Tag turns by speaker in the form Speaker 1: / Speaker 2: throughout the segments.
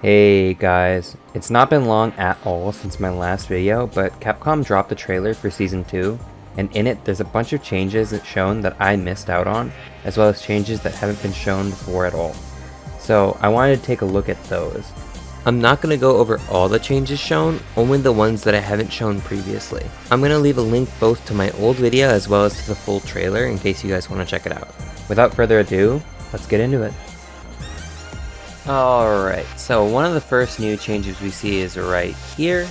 Speaker 1: Hey guys, it's not been long at all since my last video, but Capcom dropped the trailer for Season 2, and in it there's a bunch of changes it's shown that I missed out on, as well as changes that haven't been shown before at all. So I wanted to take a look at those. I'm not going to go over all the changes shown, only the ones that I haven't shown previously. I'm going to leave a link both to my old video as well as to the full trailer in case you guys want to check it out. Without further ado, let's get into it. Alright, so one of the first new changes we see is right here.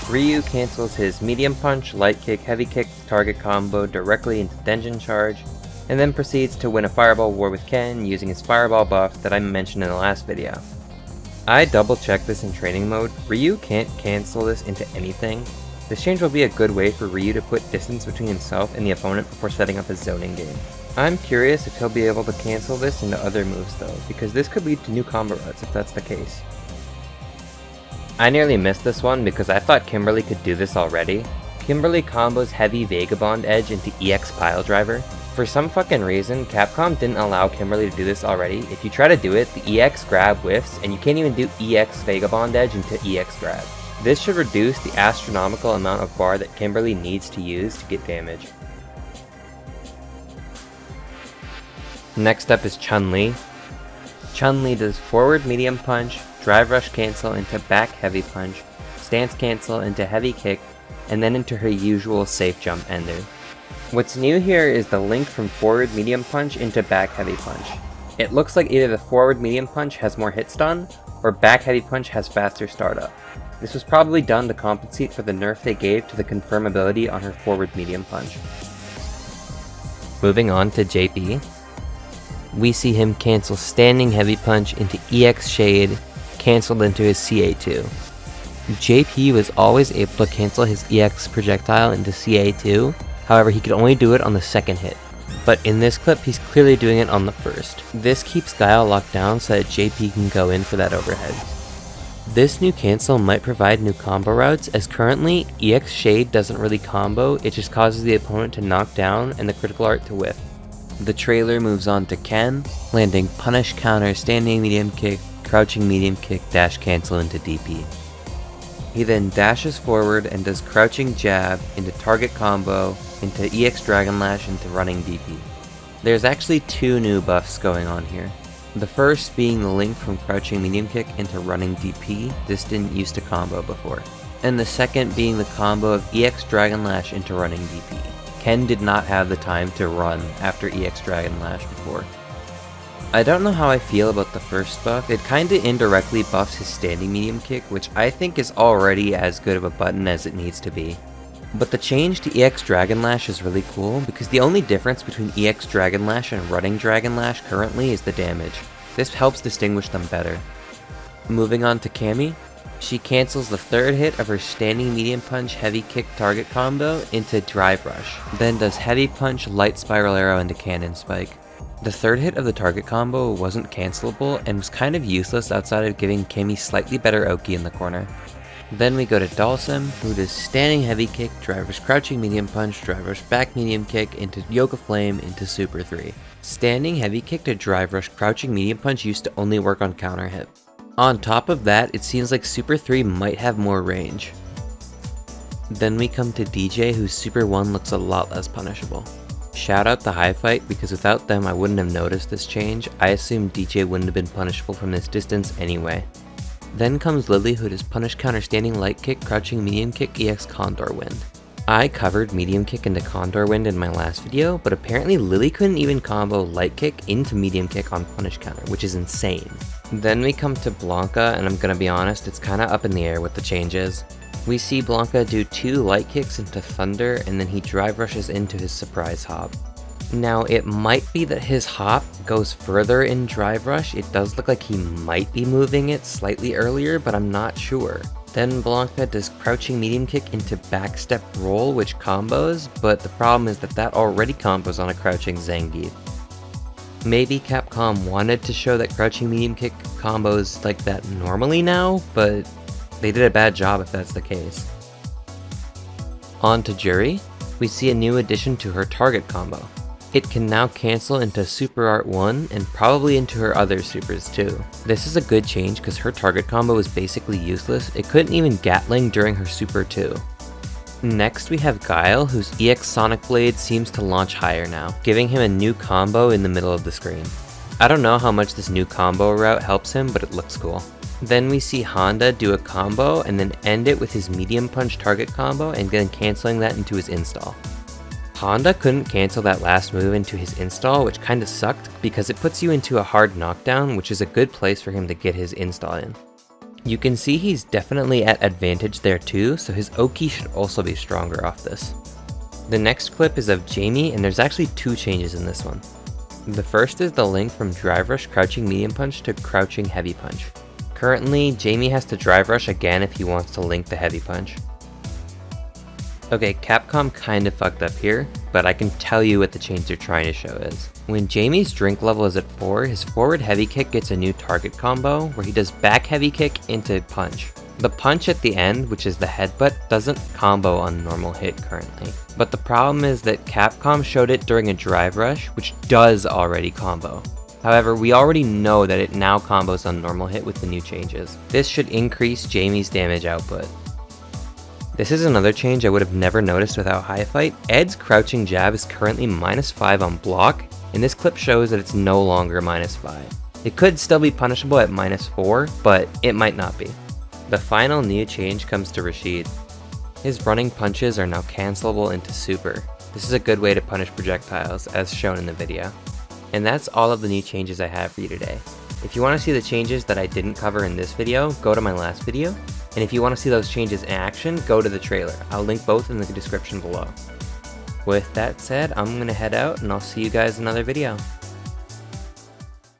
Speaker 1: Ryu cancels his medium punch, light kick, heavy kick, target combo directly into Denjin charge, and then proceeds to win a fireball war with Ken using his fireball buff that I mentioned in the last video. I double checked this in training mode. Ryu can't cancel this into anything. This change will be a good way for Ryu to put distance between himself and the opponent before setting up his zoning game. I'm curious if he'll be able to cancel this into other moves though, because this could lead to new combo routes if that's the case. I nearly missed this one because I thought Kimberly could do this already. Kimberly combos heavy Vagabond edge into EX pile driver. For some fucking reason, Capcom didn't allow Kimberly to do this already. If you try to do it, the EX grab whiffs, and you can't even do EX Vagabond edge into EX grab. This should reduce the astronomical amount of bar that Kimberly needs to use to get damage. Next up is ChunLi. ChunLi does forward medium punch, drive rush cancel into back heavy punch, stance cancel into heavy kick, and then into her usual safe jump ender. What's new here is the link from forward medium punch into back heavy punch. It looks like either the forward medium punch has more hit stun, or back heavy punch has faster startup. This was probably done to compensate for the nerf they gave to the confirm ability on her forward medium punch. Moving on to JP. We see him cancel standing heavy punch into EX shade, cancelled into his CA2. JP was always able to cancel his EX projectile into CA2, however he could only do it on the second hit. But in this clip he's clearly doing it on the first. This keeps Guile locked down so that JP can go in for that overhead. This new cancel might provide new combo routes, as currently EX shade doesn't really combo, it just causes the opponent to knock down and the critical art to whiff. The trailer moves on to Ken, landing punish counter, standing medium kick, crouching medium kick, dash cancel into DP. He then dashes forward and does crouching jab into target combo, into EX Dragon Lash, into running DP. There's actually two new buffs going on here. The first being the link from crouching medium kick into running DP, this didn't used to combo before. And the second being the combo of EX Dragon Lash into running DP. Ken did not have the time to run after EX Dragon Lash before. I don't know how I feel about the first buff. It kinda indirectly buffs his standing medium kick, which I think is already as good of a button as it needs to be. But the change to EX Dragon Lash is really cool, because the only difference between EX Dragon Lash and running Dragon Lash currently is the damage. This helps distinguish them better. Moving on to Cammy. She cancels the third hit of her standing medium punch heavy kick target combo into drive rush, then does heavy punch light spiral arrow into cannon spike. The third hit of the target combo wasn't cancelable and was kind of useless outside of giving Cammy slightly better Oki in the corner. Then we go to Dalsim, who does standing heavy kick, drive rush crouching medium punch, drive rush back medium kick into Yoga Flame into Super 3. Standing heavy kick to drive rush crouching medium punch used to only work on counter hit. On top of that, it seems like Super 3 might have more range. Then we come to DJ, whose Super 1 looks a lot less punishable. Shout out the High Fight, because without them I wouldn't have noticed this change. I assumed DJ wouldn't have been punishable from this distance anyway. Then comes Lily, who does punish counter standing light kick, crouching medium kick, EX Condor Wind. I covered medium kick into Condor Wind in my last video, but apparently Lily couldn't even combo light kick into medium kick on punish counter, which is insane. Then we come to Blanca, and I'm gonna be honest, it's kinda up in the air with the changes. We see Blanca do 2 light kicks into Thunder, and then he drive rushes into his surprise hop. Now, it might be that his hop goes further in drive rush. It does look like he might be moving it slightly earlier, but I'm not sure. Then Blanca does crouching medium kick into backstep roll, which combos, but the problem is that that already combos on a crouching Zangief. Maybe Capcom wanted to show that crouching medium kick combos like that normally now, but they did a bad job if that's the case. On to Jury, we see a new addition to her target combo. It can now cancel into Super Art 1 and probably into her other supers too. This is a good change because her target combo was basically useless. It couldn't even Gatling during her Super 2. Next we have Gill, whose EX Sonic Blade seems to launch higher now, giving him a new combo in the middle of the screen. I don't know how much this new combo route helps him, but it looks cool. Then we see Honda do a combo and then end it with his medium punch target combo and then canceling that into his install. Honda couldn't cancel that last move into his install, which kinda sucked because it puts you into a hard knockdown, which is a good place for him to get his install in. You can see he's definitely at advantage there too, so his Oki should also be stronger off this. The next clip is of Jamie, and there's actually two changes in this one. The first is the link from Drive Rush Crouching Medium Punch to Crouching Heavy Punch. Currently, Jamie has to Drive Rush again if he wants to link the Heavy Punch. Okay, Capcom kind of fucked up here, but I can tell you what the change they're trying to show is. When Jamie's drink level is at 4, his forward heavy kick gets a new target combo, where he does back heavy kick into punch. The punch at the end, which is the headbutt, doesn't combo on normal hit currently. But the problem is that Capcom showed it during a drive rush, which does already combo. However, we already know that it now combos on normal hit with the new changes. This should increase Jamie's damage output. This is another change I would have never noticed without High Fight. Ed's crouching jab is currently -5 on block, and this clip shows that it's no longer -5. It could still be punishable at -4, but it might not be. The final new change comes to Rashid. His running punches are now cancelable into super. This is a good way to punish projectiles, as shown in the video. And that's all of the new changes I have for you today. If you want to see the changes that I didn't cover in this video, go to my last video. And if you want to see those changes in action, go to the trailer. I'll link both in the description below. With that said, I'm going to head out and I'll see you guys in another video.